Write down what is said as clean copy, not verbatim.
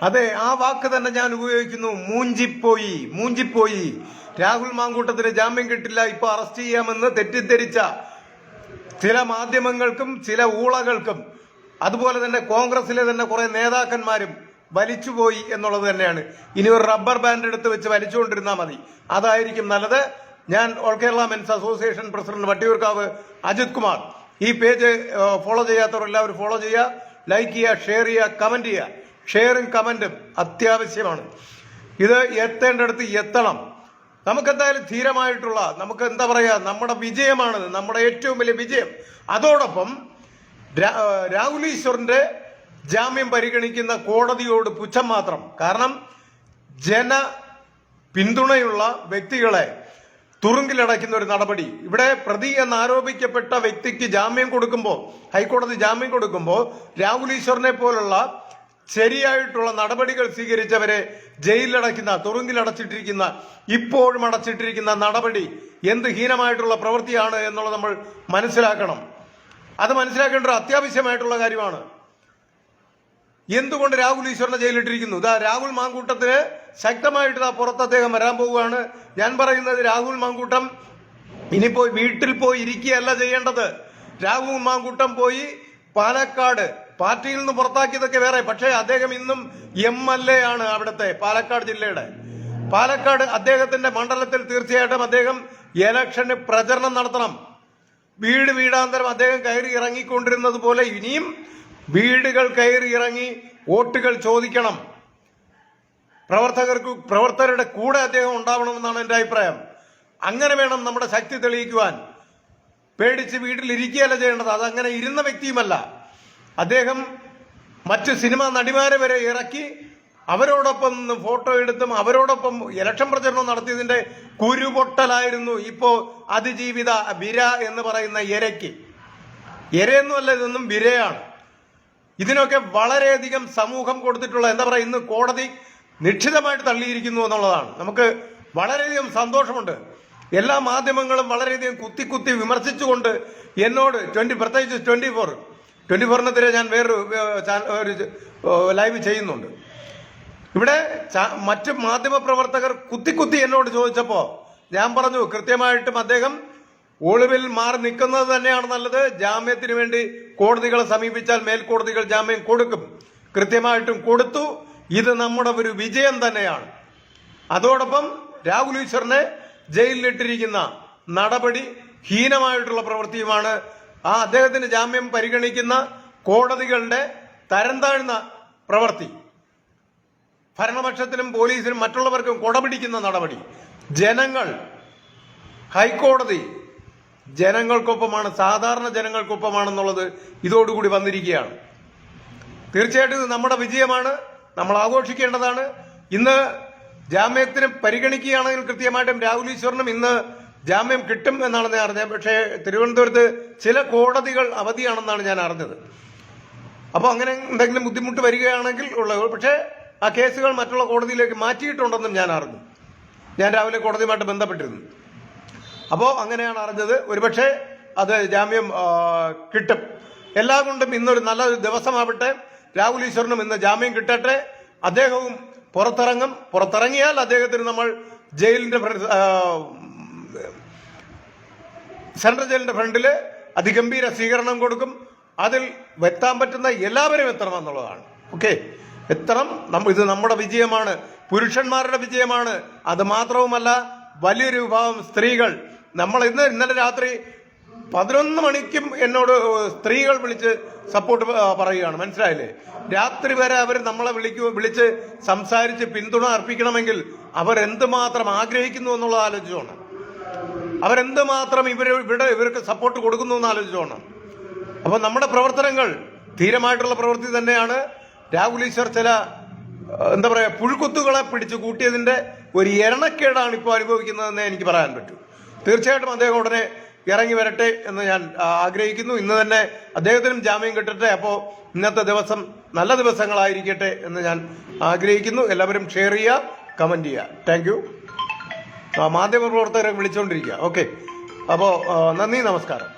അതെ, ആ വാക്ക് തന്നെ ഞാൻ ഉപയോഗിക്കുന്നു. മൂഞ്ചിപ്പോയി, മൂഞ്ചിപ്പോയി. രാഹുൽ മാങ്കൂട്ടത്തിന് ജാമ്യം കിട്ടില്ല, ഇപ്പൊ അറസ്റ്റ് ചെയ്യാമെന്ന് തെറ്റിദ്ധരിച്ച ചില മാധ്യമങ്ങൾക്കും ചില ഊളകൾക്കും അതുപോലെ തന്നെ കോൺഗ്രസിലെ തന്നെ കുറെ നേതാക്കന്മാരും വലിച്ചുപോയി എന്നുള്ളത് തന്നെയാണ്. ഇനി ഒരു റബ്ബർ ബാൻഡ് എടുത്ത് വെച്ച് വലിച്ചുകൊണ്ടിരുന്നാൽ മതി, അതായിരിക്കും നല്ലത്. ഞാൻ all Kerala men's association president Vattiyoorkavu Ajith Kumar. ഈ പേജ് ഫോളോ ചെയ്യാത്തവർ എല്ലാവരും ഫോളോ ചെയ്യുക, ലൈക്ക് ചെയ്യുക, ഷെയർ ചെയ്യുക, കമന്റ് ചെയ്യുക. ഷെയറും കമന്റും അത്യാവശ്യമാണ്. ഇത് എത്തേണ്ടടുത്ത് എത്തണം. നമുക്കെന്തായാലും ധീരമായിട്ടുള്ള നമുക്ക് എന്താ പറയാ, നമ്മുടെ വിജയമാണ്, നമ്മുടെ ഏറ്റവും വലിയ വിജയം. അതോടൊപ്പം രാഹുൽ ഈശ്വറിന്റെ ജാമ്യം പരിഗണിക്കുന്ന കോടതിയോട് പുച്ഛം മാത്രം. കാരണം ജന പിന്തുണയുള്ള വ്യക്തികളെ തുറുങ്കിലടയ്ക്കുന്ന ഒരു നടപടി. ഇവിടെ പ്രതി എന്നാരോപിക്കപ്പെട്ട വ്യക്തിക്ക് ജാമ്യം കൊടുക്കുമ്പോൾ, ഹൈക്കോടതി ജാമ്യം കൊടുക്കുമ്പോൾ രാഹുൽ ഈശ്വറിനെ പോലുള്ള ശരിയായിട്ടുള്ള നടപടികൾ സ്വീകരിച്ചവരെ ജയിലിലടയ്ക്കുന്ന, തുറുങ്കിലടച്ചിട്ടിരിക്കുന്ന, ഇപ്പോഴും അടച്ചിട്ടിരിക്കുന്ന നടപടി എന്ത് ഹീനമായിട്ടുള്ള പ്രവൃത്തിയാണ് എന്നുള്ളത് നമ്മൾ മനസ്സിലാക്കണം. അത് മനസ്സിലാക്കേണ്ട ഒരു അത്യാവശ്യമായിട്ടുള്ള കാര്യമാണ്. എന്തുകൊണ്ട് രാഹുൽ ഈശ്വറിനെ ജയിലിട്ടിരിക്കുന്നു? ഇതാ രാഹുൽ മാങ്കൂട്ടത്തിന് ശക്തമായിട്ട് പുറത്ത് അദ്ദേഹം വരാൻ പോവുകയാണ്. ഞാൻ പറയുന്നത്, രാഹുൽ മാങ്കൂട്ടം ഇനിയിപ്പോ വീട്ടിൽ പോയി ഇരിക്കുകയല്ല ചെയ്യേണ്ടത്. രാഹുൽ മാങ്കൂട്ടം പോയി പാലക്കാട്, പാർട്ടിയിൽ നിന്ന് പുറത്താക്കിയതൊക്കെ വേറെ, പക്ഷേ അദ്ദേഹം ഇന്നും MLA ആണ് അവിടുത്തെ പാലക്കാട് ജില്ലയുടെ. പാലക്കാട് അദ്ദേഹത്തിന്റെ മണ്ഡലത്തിൽ തീർച്ചയായിട്ടും അദ്ദേഹം ഇലക്ഷന് പ്രചരണം നടത്തണം. വീട് വീടാന്തരം അദ്ദേഹം കയറി ഇറങ്ങിക്കൊണ്ടിരുന്നത് പോലെ ഇനിയും വീടുകൾ കയറി ഇറങ്ങി വോട്ടുകൾ ചോദിക്കണം. പ്രവർത്തകരുടെ കൂടെ അദ്ദേഹം ഉണ്ടാവണമെന്നാണ് എന്റെ അഭിപ്രായം. അങ്ങനെ വേണം നമ്മുടെ ശക്തി തെളിയിക്കുവാൻ. പേടിച്ച് വീട്ടിലിരിക്കുകയല്ല ചെയ്യേണ്ടത്. അതങ്ങനെ ഇരുന്ന വ്യക്തിയുമല്ല അദ്ദേഹം. മറ്റ് സിനിമാ നടിമാരെ വരെ ഇറക്കി അവരോടൊപ്പം ഫോട്ടോ എടുത്തും അവരോടൊപ്പം ഇലക്ഷൻ പ്രചരണം നടത്തിയതിന്റെ കുരുപൊട്ടലായിരുന്നു ഇപ്പോ അതിജീവിത വിര എന്ന് പറയുന്ന ഇരയ്ക്ക്. ഇരയൊന്നുമല്ല, ഇതൊന്നും വിരയാണ്. ഇതിനൊക്കെ വളരെയധികം സമൂഹം കൊടുത്തിട്ടുള്ള എന്താ പറയുക, ഇന്ന് കോടതി നിശ്ചിതമായിട്ട് തള്ളിയിരിക്കുന്നു എന്നുള്ളതാണ്. നമുക്ക് വളരെയധികം സന്തോഷമുണ്ട്. എല്ലാ മാധ്യമങ്ങളും വളരെയധികം കുത്തി വിമർശിച്ചുകൊണ്ട് എന്നോട് പ്രത്യേകിച്ച് 24-നെതിരെ ഞാൻ വേറൊരു ലൈവ് ചെയ്യുന്നുണ്ട്. ഇവിടെ മറ്റ് മാധ്യമ പ്രവർത്തകർ കുത്തി എന്നോട് ചോദിച്ചപ്പോ ഞാൻ പറഞ്ഞു, കൃത്യമായിട്ടും അദ്ദേഹം ഒളിവിൽ മാറി നിൽക്കുന്നത് തന്നെയാണ് നല്ലത്. ജാമ്യത്തിന് വേണ്ടി കോടതികളെ സമീപിച്ചാൽ മേൽക്കോടതികൾ ജാമ്യം കൊടുക്കും. കൃത്യമായിട്ടും കൊടുത്തു. ഇത് നമ്മുടെ ഒരു വിജയം തന്നെയാണ്. അതോടൊപ്പം രാഹുൽ ഈശ്വറിനെ ജയിലിലിട്ടിരിക്കുന്ന നടപടി ഹീനമായിട്ടുള്ള പ്രവൃത്തിയുമാണ്. അദ്ദേഹത്തിന് ജാമ്യം പരിഗണിക്കുന്ന കോടതികളുടെ തരം താഴ്ന്ന പ്രവൃത്തി, ഭരണപക്ഷത്തിനും പോലീസിനും മറ്റുള്ളവർക്കും കൊടപിടിക്കുന്ന നടപടി. ജനങ്ങൾ, ഹൈക്കോടതി ജനങ്ങൾക്കൊപ്പമാണ്, സാധാരണ ജനങ്ങൾക്കൊപ്പമാണെന്നുള്ളത് ഇതോടുകൂടി വന്നിരിക്കുകയാണ്. തീർച്ചയായിട്ടും ഇത് നമ്മുടെ വിജയമാണ്, നമ്മൾ ആഘോഷിക്കേണ്ടതാണ്. ഇന്ന് ജാമ്യത്തിന് പരിഗണിക്കുകയാണെങ്കിൽ കൃത്യമായിട്ടും രാഹുൽ ഈശ്വറിനും ഇന്ന് ജാമ്യം കിട്ടും എന്നാണ് ഞാൻ അറിഞ്ഞത്. പക്ഷേ തിരുവനന്തപുരത്ത് ചില കോടതികൾ അവധിയാണെന്നാണ് ഞാൻ അറിഞ്ഞത്. അപ്പോൾ അങ്ങനെ എന്തെങ്കിലും ബുദ്ധിമുട്ട് വരികയാണെങ്കിൽ ഉള്ളത്, പക്ഷേ ആ കേസുകൾ മറ്റുള്ള കോടതിയിലേക്ക് മാറ്റിയിട്ടുണ്ടെന്നും ഞാൻ അറിഞ്ഞു. ഞാൻ രാവിലെ കോടതിയുമായിട്ട് ബന്ധപ്പെട്ടിരുന്നു. അപ്പോൾ അങ്ങനെയാണ് അറിഞ്ഞത്. ഒരുപക്ഷെ അത് ജാമ്യം കിട്ടും. എല്ലാ കൊണ്ടും ഇന്നൊരു നല്ലൊരു ദിവസമാവട്ടെ. രാഹുൽ ഈശ്വറിനും ഇന്ന് ജാമ്യം കിട്ടട്ടെ. അദ്ദേഹവും പുറത്തിറങ്ങിയാൽ അദ്ദേഹത്തിന് നമ്മൾ ജയിലിന്റെ സെൻട്രൽ ജയിലിന്റെ ഫ്രണ്ടില് അതിഗംഭീര സ്വീകരണം കൊടുക്കും. അതിൽ എത്താൻ പറ്റുന്ന എല്ലാവരും എത്തണം എന്നുള്ളതാണ്. ഓക്കെ, എത്തണം. ഇത് നമ്മുടെ വിജയമാണ്, പുരുഷന്മാരുടെ വിജയമാണ്. അത് മാത്രവുമല്ല, വലിയൊരു വിഭാഗം സ്ത്രീകൾ, നമ്മൾ ഇന്നലെ രാത്രി 11 മണിക്കും എന്നോട് സ്ത്രീകൾ വിളിച്ച് സപ്പോർട്ട് പറയുകയാണ്. മനസ്സിലായില്ലേ? രാത്രി വരെ അവർ നമ്മളെ വിളിച്ച് സംസാരിച്ച് പിന്തുണ അർപ്പിക്കണമെങ്കിൽ അവരെന്തുമാത്രം ആഗ്രഹിക്കുന്നു എന്നുള്ളത് ആലോചിച്ചോണം. അവരെന്തുമാത്രം ഇവർക്ക് സപ്പോർട്ട് കൊടുക്കുന്നു എന്ന് ആലോചിച്ചോണം. അപ്പൊ നമ്മുടെ പ്രവർത്തനങ്ങൾ ധീരമായിട്ടുള്ള പ്രവൃത്തി തന്നെയാണ്. രാഹുൽ ഈശ്വർ ചില എന്താ പറയാ പുഴുക്കുത്തുകളെ പിടിച്ചു കൂട്ടിയതിന്റെ ഒരു എരണക്കേടാണ് ഇപ്പോൾ അനുഭവിക്കുന്നതെന്നേ എനിക്ക് പറയാൻ പറ്റൂ. തീർച്ചയായിട്ടും അദ്ദേഹം ഉടനെ ഇറങ്ങി വരട്ടെ എന്ന് ഞാൻ ആഗ്രഹിക്കുന്നു. ഇന്ന് തന്നെ അദ്ദേഹത്തിനും ജാമ്യം കിട്ടട്ടെ. അപ്പോൾ ഇന്നത്തെ ദിവസം നല്ല ദിവസങ്ങളായിരിക്കട്ടെ എന്ന് ഞാൻ ആഗ്രഹിക്കുന്നു. എല്ലാവരും ഷെയർ ചെയ്യുക, കമന്റ് ചെയ്യുക. Thank you. മാധ്യമപ്രവർത്തകരെ വിളിച്ചുകൊണ്ടിരിക്കുക. ഓക്കെ, അപ്പോൾ നന്ദി, നമസ്കാരം.